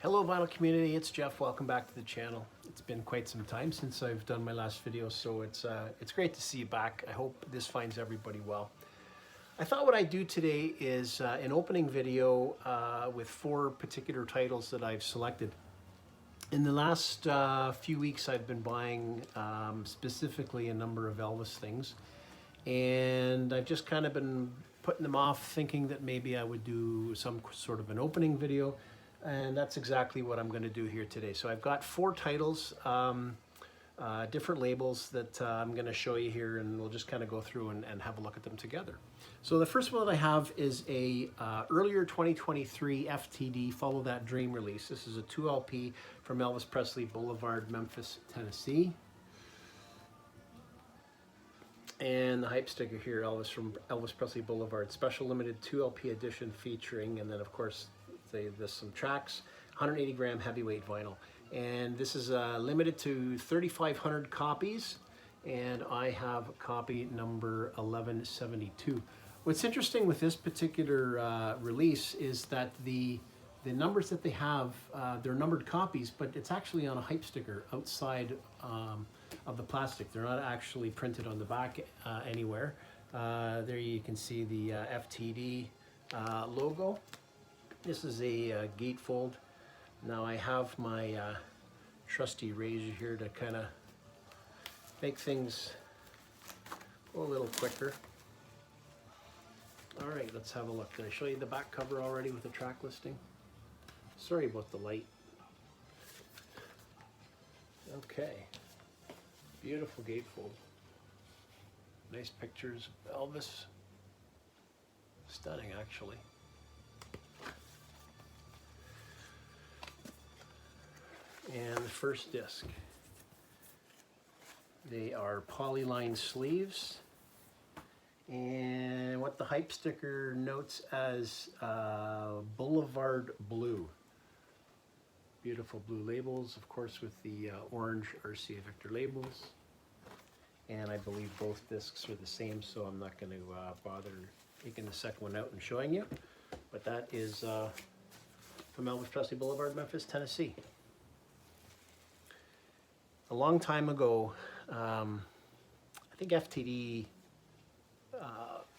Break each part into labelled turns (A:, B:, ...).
A: Hello vinyl community, it's Jeff. Welcome back to the channel. It's been quite some time since I've done my last video, so it's great to see you back. I hope this finds everybody well. I thought what I'd do today is an opening video with 4 particular titles that I've selected. In the last few weeks I've been buying specifically a number of Elvis things, and I've just kind of been putting them off, thinking that maybe I would do some sort of an opening video. And that's exactly what I'm going to do here today. So I've got 4 titles, different labels that I'm going to show you here, and we'll just kind of go through and have a look at them together. So the first one that I have is a earlier 2023 FTD Follow That Dream release. This is a 2 LP from Elvis Presley Boulevard, Memphis, Tennessee. And the hype sticker here, Elvis from Elvis Presley Boulevard, special limited 2 LP edition featuring, and then of course there's some tracks, 180 gram heavyweight vinyl. And this is limited to 3,500 copies, and I have copy number 1172. What's interesting with this particular release is that the numbers that they have, they're numbered copies, but it's actually on a hype sticker outside of the plastic. They're not actually printed on the back anywhere. There you can see the FTD logo. This is a gatefold. Now I have my trusty razor here to kind of make things go a little quicker. All right, let's have a look. Did I show you the back cover already with the track listing? Sorry about the light. Okay, beautiful gatefold. Nice pictures of Elvis. Stunning, actually. And the first disc. They are polyline sleeves, and what the hype sticker notes as Boulevard Blue. Beautiful blue labels, of course, with the orange RCA Victor labels. And I believe both discs are the same, so I'm not going to bother taking the second one out and showing you. But that is from Elvis Presley Boulevard, Memphis, Tennessee. A long time ago, I think FTD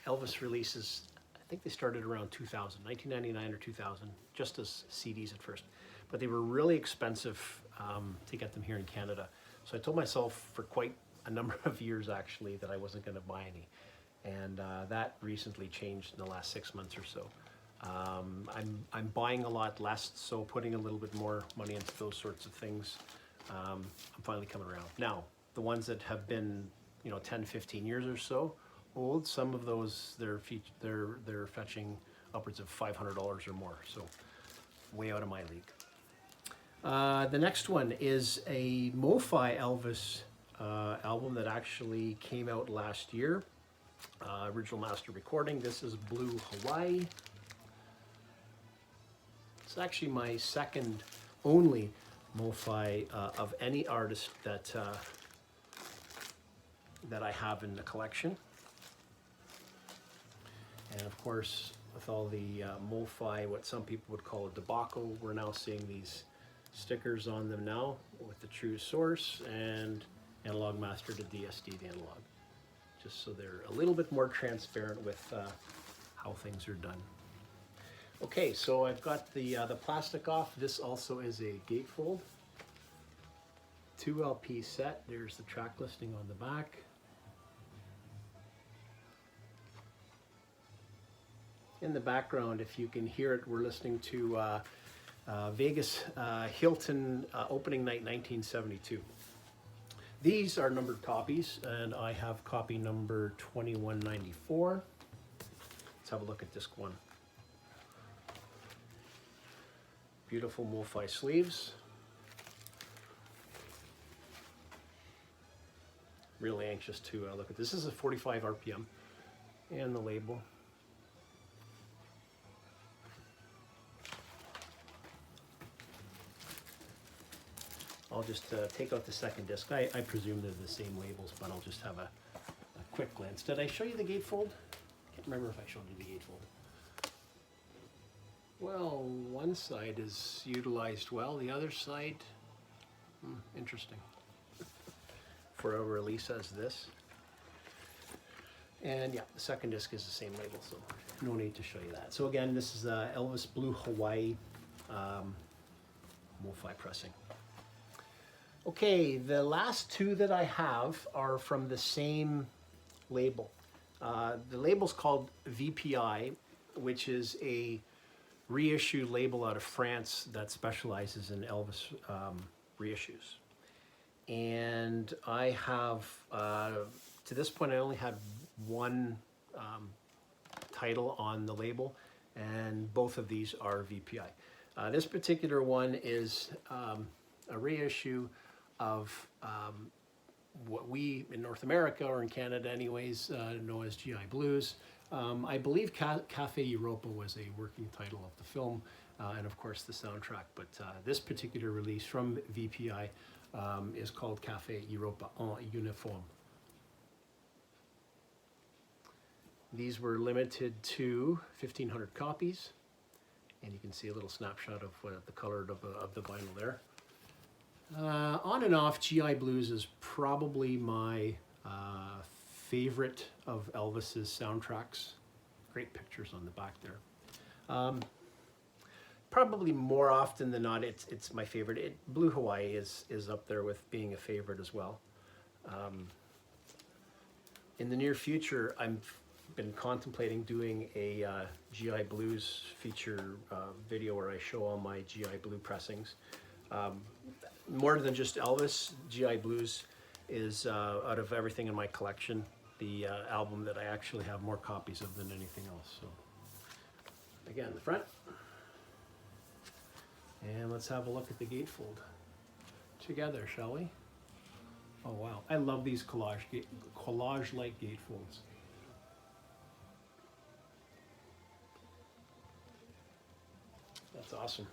A: Elvis releases, I think they started around 2000, 1999 or 2000, just as CDs at first. But they were really expensive to get them here in Canada. So I told myself for quite a number of years actually that I wasn't going to buy any. And that recently changed in the last 6 months or so. I'm buying a lot less, so putting a little bit more money into those sorts of things. I'm finally coming around. Now, the ones that have been, 10, 15 years or so old, some of those, they're fetching upwards of $500 or more, so way out of my league. The next one is a MoFi Elvis album that actually came out last year. Original master recording. This is Blue Hawaii. It's actually my second only MoFi of any artist that I have in the collection. And of course, with all the MoFi, what some people would call a debacle, we're now seeing these stickers on them now with the true source and analog master to DSD to analog, just so they're a little bit more transparent with how things are done. Okay, so I've got the plastic off. This also is a gatefold. 2 LP set. There's the track listing on the back. In the background, if you can hear it, we're listening to Vegas Hilton opening night 1972. These are numbered copies, and I have copy number 2194. Let's have a look at disc 1. Beautiful MoFi sleeves. Really anxious to look at this. This is a 45 RPM and the label. I'll just take out the second disc. I presume they're the same labels, but I'll just have a quick glance. Did I show you the gatefold? I can't remember if I showed you the gatefold. Well, one side is utilized well, the other side, interesting, for a release as this. And yeah, the second disc is the same label, so no need to show you that. So again, this is Elvis Blue Hawaii MoFi pressing. Okay, the last two that I have are from the same label. The label's called VPI, which is a reissue label out of France that specializes in Elvis reissues. And I have, to this point, I only had one title on the label, and both of these are VPI. This particular one is a reissue of what we in North America, or in Canada anyways, know as GI Blues. I believe Cafe Europa was a working title of the film, and of course the soundtrack, but this particular release from VPI is called Cafe Europa en Uniforme. These were limited to 1,500 copies, and you can see a little snapshot of the color of the vinyl there. On and off, GI Blues is probably my favorite of Elvis's soundtracks. Great pictures on the back there. Probably more often than not, it's my favorite. Blue Hawaii is up there with being a favorite as well. In the near future, I've been contemplating doing a GI Blues feature video where I show all my GI Blue pressings. More than just Elvis, GI Blues is, out of everything in my collection, the album that I actually have more copies of than anything else. So again, the front. And let's have a look at the gatefold together, shall we? Oh wow, I love these collage-like gatefolds. That's awesome.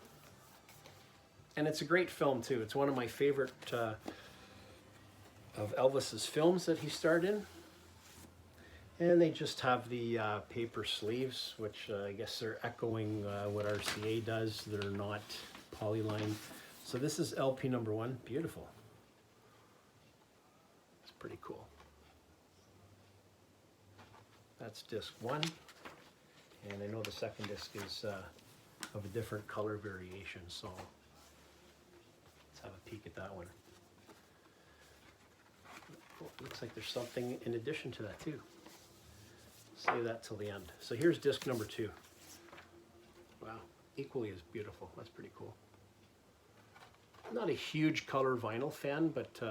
A: And it's a great film too. It's one of my favorite of Elvis's films that he starred in. And they just have the paper sleeves, which I guess they're echoing what RCA does. They're not polylined. So this is LP number 1. Beautiful. It's pretty cool. That's disc 1. And I know the second disc is of a different color variation, so let's have a peek at that one. Oh, looks like there's something in addition to that too. Save that till the end. So here's disc number 2. Wow, equally as beautiful. That's pretty cool. Not a huge color vinyl fan, but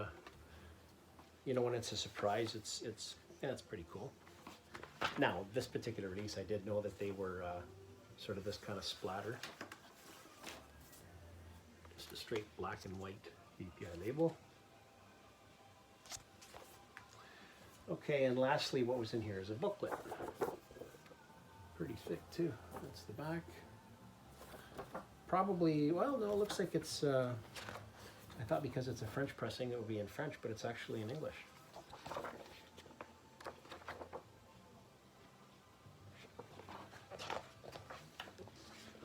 A: you know, when it's a surprise, it's pretty cool. Now, this particular release, I did know that they were sort of this kind of splatter. Just a straight black and white VPI label. Okay, and lastly, what was in here is a booklet. Pretty thick too. That's the back. Probably, well, no, it looks like it's, I thought because it's a French pressing it would be in French, but it's actually in English.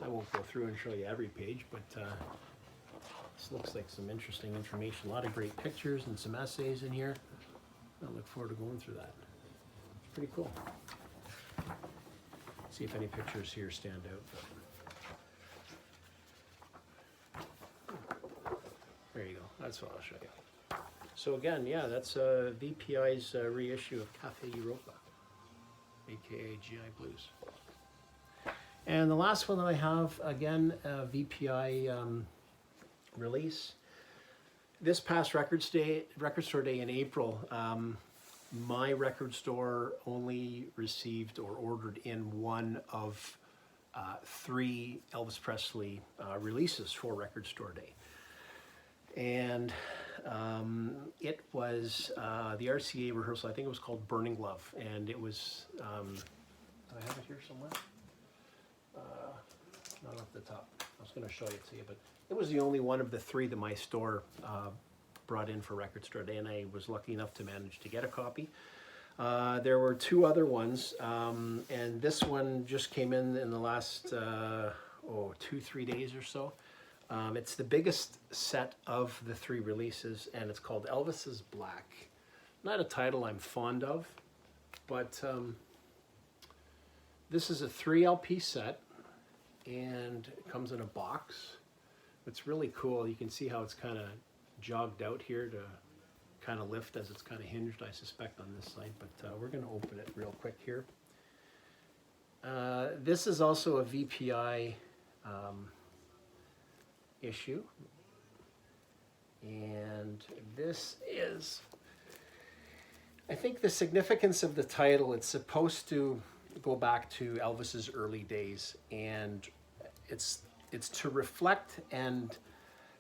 A: I won't go through and show you every page, but this looks like some interesting information. A lot of great pictures and some essays in here. I look forward to going through that. It's pretty cool. See if any pictures here stand out. There you go. That's what I'll show you. So again, yeah, that's VPI's reissue of Cafe Europa, aka GI Blues. And the last one that I have, again, a VPI release. This past record store day in April, my record store only received or ordered in one of 3 Elvis Presley releases for record store day. And it was the RCA rehearsal. I think it was called Burning Love, and it was, do I have it here somewhere? Not off the top. I was going to show it to you, but it was the only one of the 3 that my store brought in for record store day, and I was lucky enough to manage to get a copy. There were 2 other ones, and this one just came in the last, 2-3 days or so. It's the biggest set of the 3 releases, and it's called Elvis is Black. Not a title I'm fond of, but this is a 3 LP set, and it comes in a box. It's really cool. You can see how it's kind of jogged out here to kind of lift as it's kind of hinged, I suspect, on this side, but we're going to open it real quick here. This is also a VPI issue, and this is, I think, the significance of the title. It's supposed to go back to Elvis's early days, and it's to reflect and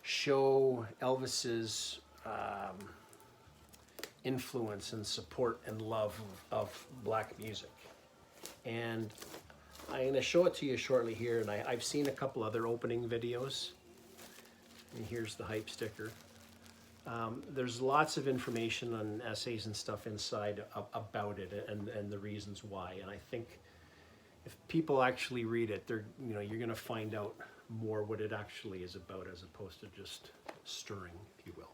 A: show Elvis's influence and support and love of black music. And I'm going to show it to you shortly here, and I've seen a couple other opening videos, and here's the hype sticker. There's lots of information on essays and stuff inside about it and the reasons why, and I think if people actually read it, you're going to find out more what it actually is about, as opposed to just stirring, if you will.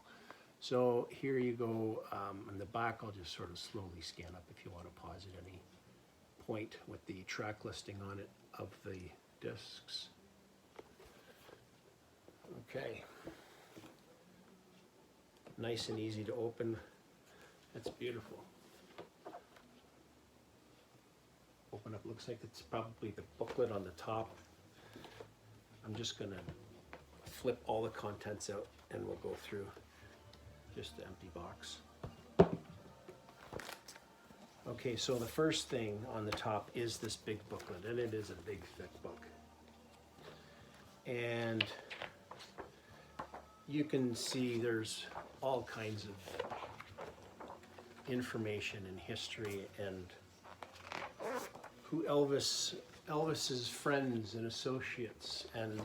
A: So here you go. On the back, I'll just sort of slowly scan up if you want to pause at any point with the track listing on it of the discs. Okay. Nice and easy to open. That's beautiful. Open up, looks like it's probably the booklet on the top. I'm just gonna flip all the contents out and we'll go through just the empty box. Okay, so the first thing on the top is this big booklet, and it is a big, thick book. And you can see there's all kinds of information and history and who Elvis's friends and associates and,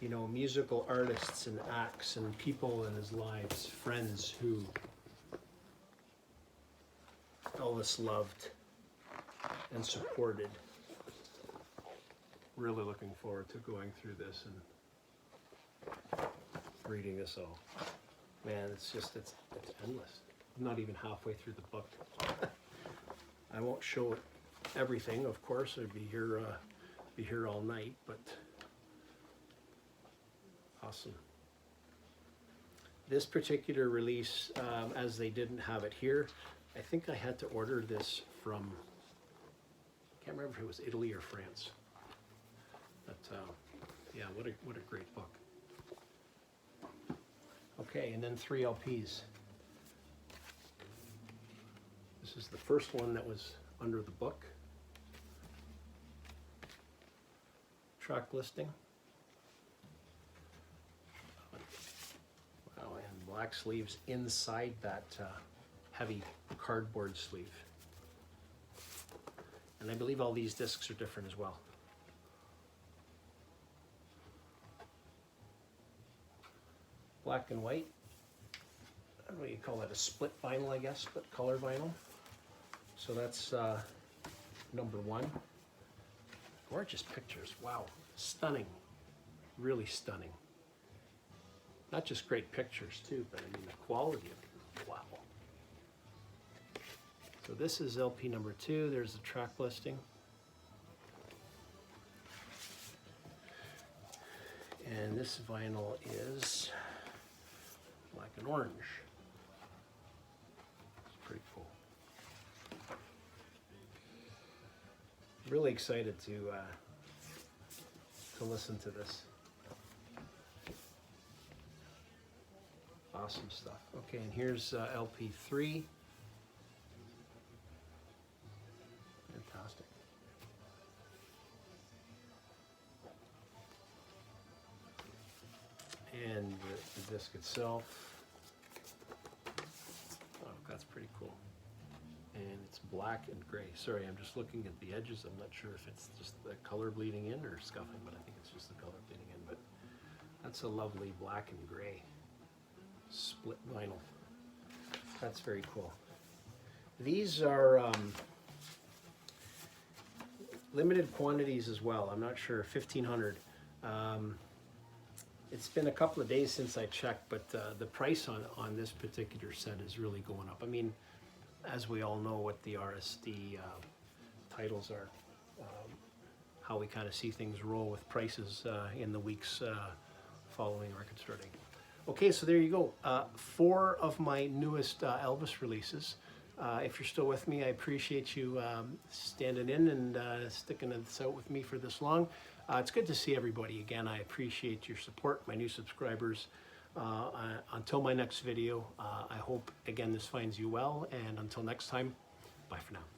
A: you know, musical artists and acts and people in his lives, friends who Elvis loved and supported. Really looking forward to going through this and reading this all. Man, it's endless. I'm not even halfway through the book. I won't show it everything, of course. I'd be here all night, but awesome. This particular release, as they didn't have it here, I think I had to order this from, I can't remember if it was Italy or France. But yeah, what a great book. Okay, and then 3 LPs. This is the first one that was under the book. Track listing. Wow, and black sleeves inside that heavy cardboard sleeve. And I believe all these discs are different as well. Black and white. What do you call that? A split vinyl, I guess, split color vinyl. So that's number 1. Gorgeous pictures. Wow, stunning. Really stunning. Not just great pictures too, but I mean the quality of it. Wow. So this is LP number 2. There's the track listing. And this vinyl is black and orange. It's pretty cool. Really excited to listen to this. Awesome stuff. Okay, and here's LP 3. Fantastic. And the disc itself. Oh, that's pretty cool. And it's black and gray. Sorry, I'm just looking at the edges. I'm not sure if it's just the color bleeding in or scuffing, but I think it's just the color bleeding in. But that's a lovely black and gray split vinyl. That's very cool. These are limited quantities as well. I'm not sure, 1,500. It's been a couple of days since I checked, but the price on this particular set is really going up. I mean, as we all know what the RSD titles are, how we kind of see things roll with prices in the weeks following record starting. Okay, so there you go. 4 of my newest Elvis releases. If you're still with me, I appreciate you standing in and sticking this out with me for this long. It's good to see everybody again. I appreciate your support, my new subscribers. Until my next video, I hope again this finds you well, and until next time, bye for now.